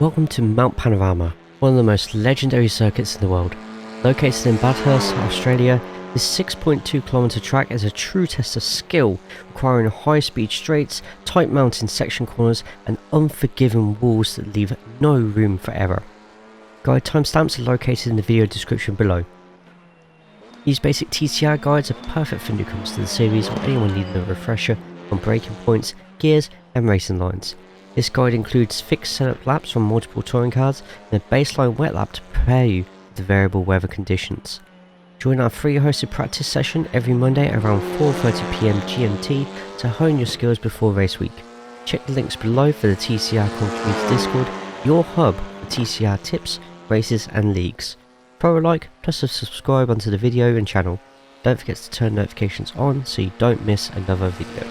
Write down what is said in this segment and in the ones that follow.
Welcome to Mount Panorama, one of the most legendary circuits in the world. Located in Bathurst, Australia, this 6.2km track is a true test of skill, requiring high-speed straights, tight mountain section corners and unforgiving walls that leave no room for error. Guide timestamps are located in the video description below. These basic TCR guides are perfect for newcomers to the series or anyone needing a refresher on braking points, gears and racing lines. This guide includes fixed setup laps from multiple touring cars and a baseline wet lap to prepare you for the variable weather conditions. Join our free hosted practice session every Monday around 4:30 PM GMT to hone your skills before race week. Check the links below for the TCR Community Discord, your hub for TCR tips, races and leagues. Throw a like plus a subscribe onto the video and channel. Don't forget to turn notifications on so you don't miss another video.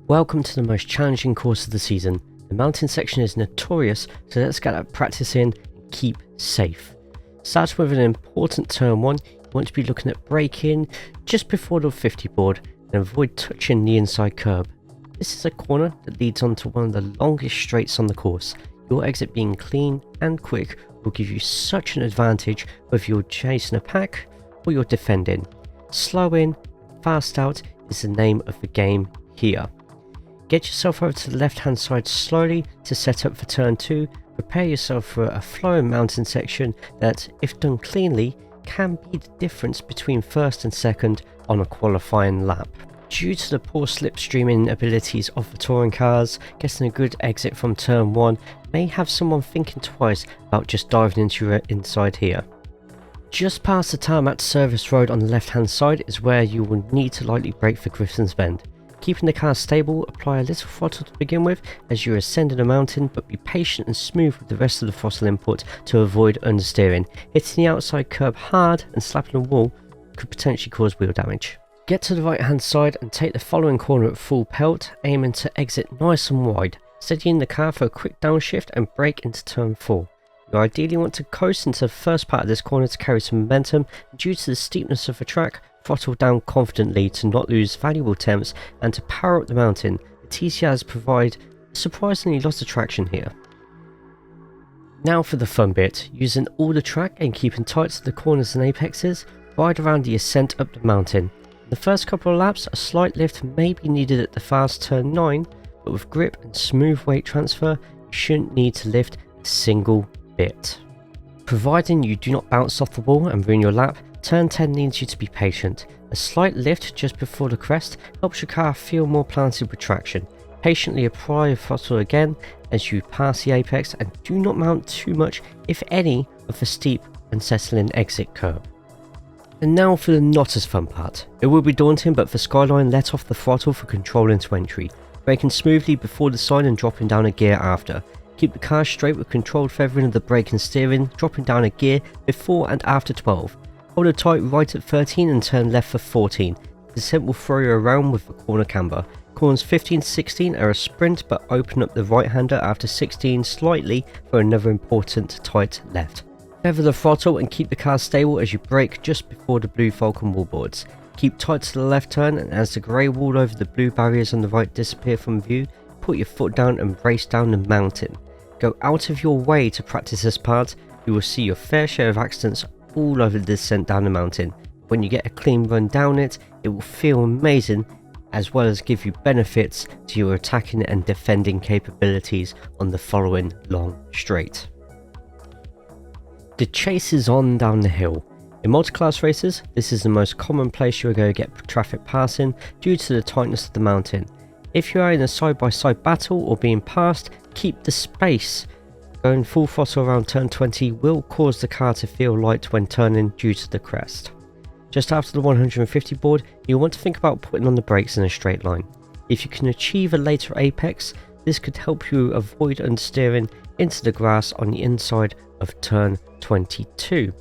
Welcome to the most challenging course of the season. The mountain section is notorious, so let's get that practice in and keep safe. Starting with an important turn 1, you want to be looking at braking just before the 50 board and avoid touching the inside curb. This is a corner that leads onto one of the longest straights on the course. Your exit being clean and quick will give you such an advantage whether you're chasing a pack or you're defending. Slow in, fast out is the name of the game here. Get yourself over to the left hand side slowly to set up for turn 2. Prepare yourself for a flowing mountain section that, if done cleanly, can be the difference between first and second on a qualifying lap. Due to the poor slipstreaming abilities of the touring cars, getting a good exit from turn 1 may have someone thinking twice about just diving into your inside here. Just past the tarmac service road on the left hand side is where you will need to lightly brake for Griffin's Bend. Keeping the car stable, apply a little throttle to begin with as you're ascending a mountain, but be patient and smooth with the rest of the throttle input to avoid understeering. Hitting the outside curb hard and slapping a wall could potentially cause wheel damage. Get to the right hand side and take the following corner at full pelt, aiming to exit nice and wide. Steadying the car for a quick downshift and brake into turn 4. You ideally want to coast into the first part of this corner to carry some momentum. Due to the steepness of the track, throttle down confidently to not lose valuable temps and to power up the mountain. The TCRs provide surprisingly lots of traction here. Now for the fun bit, using all the track and keeping tight to the corners and apexes, ride around the ascent up the mountain. In the first couple of laps, a slight lift may be needed at the fast turn 9, but with grip and smooth weight transfer, you shouldn't need to lift a single bit. Providing you do not bounce off the wall and ruin your lap, turn 10 needs you to be patient. A slight lift just before the crest helps your car feel more planted with traction. Patiently apply your throttle again as you pass the apex and do not mount too much, if any, of the steep and settling exit curve. And now for the not as fun part. It will be daunting, but for Skyline, let off the throttle for control into entry, braking smoothly before the sign and dropping down a gear after. Keep the car straight with controlled feathering of the brake and steering, dropping down a gear before and after 12. Hold it tight right at 13 and turn left for 14. The descent will throw you around with the corner camber. Corners 15 to 16 are a sprint, but open up the right hander after 16 slightly for another important tight left. Feather the throttle and keep the car stable as you brake just before the blue Falcon wallboards. Keep tight to the left turn, and as the grey wall over the blue barriers on the right disappear from view, put your foot down and race down the mountain. Go out of your way to practice this part. You will see your fair share of accidents all over the descent down the mountain. When you get a clean run down it, it will feel amazing, as well as give you benefits to your attacking and defending capabilities on the following long straight. The chase is on down the hill. In multi-class races, this is the most common place you are going to get traffic passing due to the tightness of the mountain. If you are in a side-by-side battle or being passed, keep the space. Going full throttle around turn 20 will cause the car to feel light when turning due to the crest. Just after the 150 board, you'll want to think about putting on the brakes in a straight line. If you can achieve a later apex, this could help you avoid understeering into the grass on the inside of turn 22.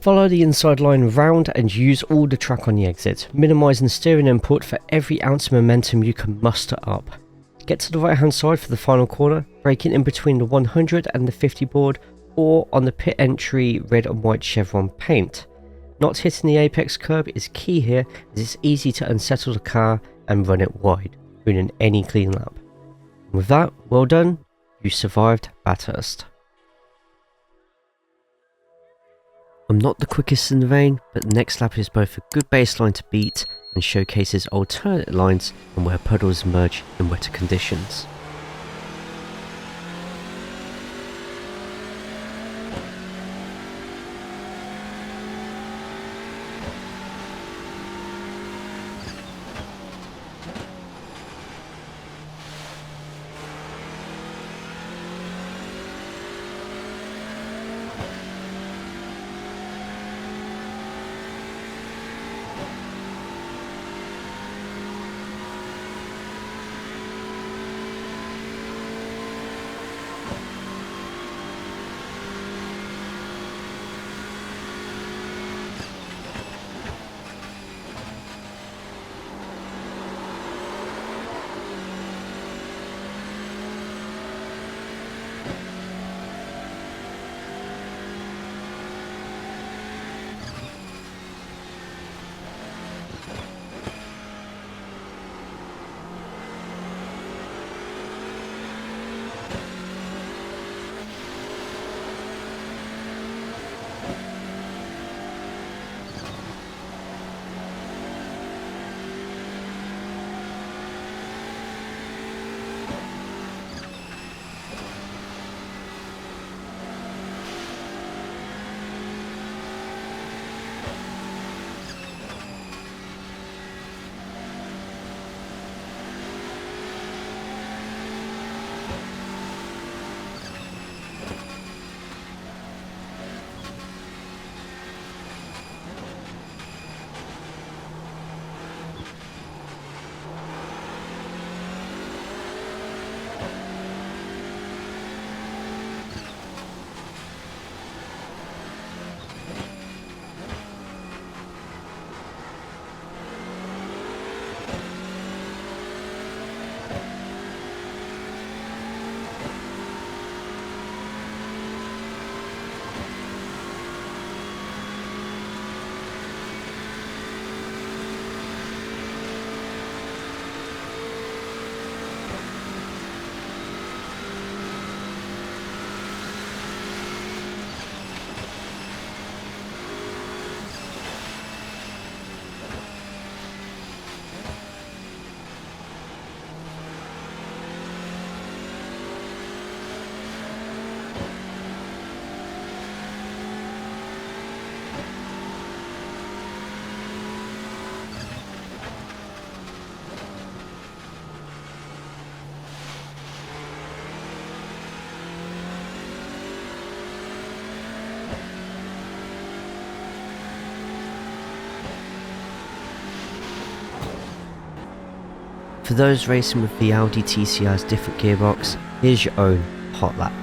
Follow the inside line round and use all the track on the exit, minimising steering input for every ounce of momentum you can muster up. Get to the right hand side for the final corner, braking in between the 100 and the 50 board or on the pit entry red and white chevron paint. Not hitting the apex curb is key here, as it's easy to unsettle the car and run it wide, ruining any clean lap. And with that, well done, you survived Bathurst. I'm not the quickest in the vein, but the next lap is both a good baseline to beat and showcases alternate lines and where puddles emerge in wetter conditions. For those racing with the Audi TCR's different gearbox, here's your own hot lap.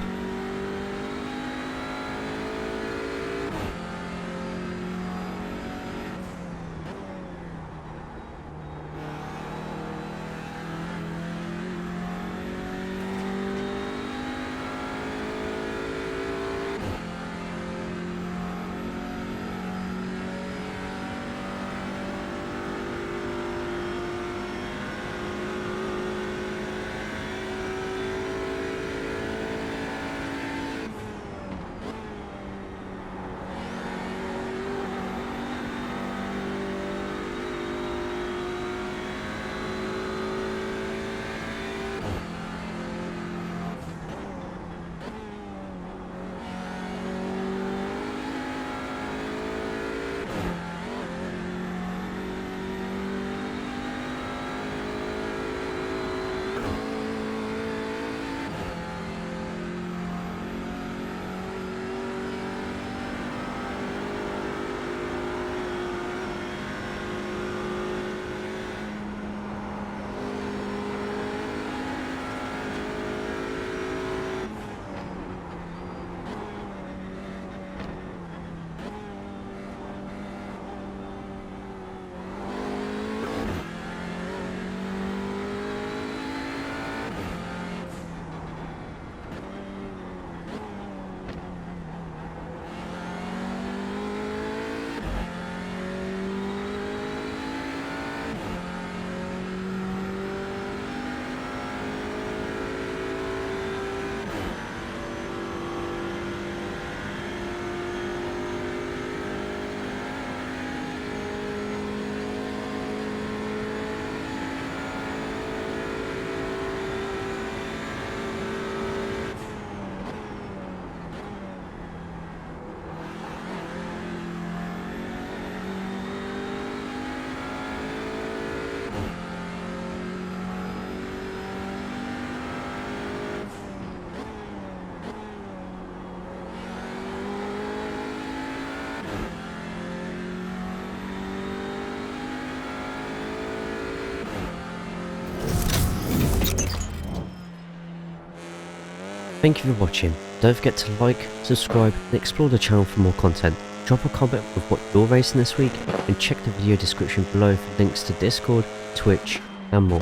Thank you for watching. Don't forget to like, subscribe and explore the channel for more content. Drop a comment with what you're racing this week and check the video description below for links to Discord, Twitch and more.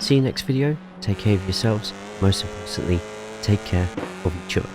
See you next video, take care of yourselves, most importantly, take care of each other.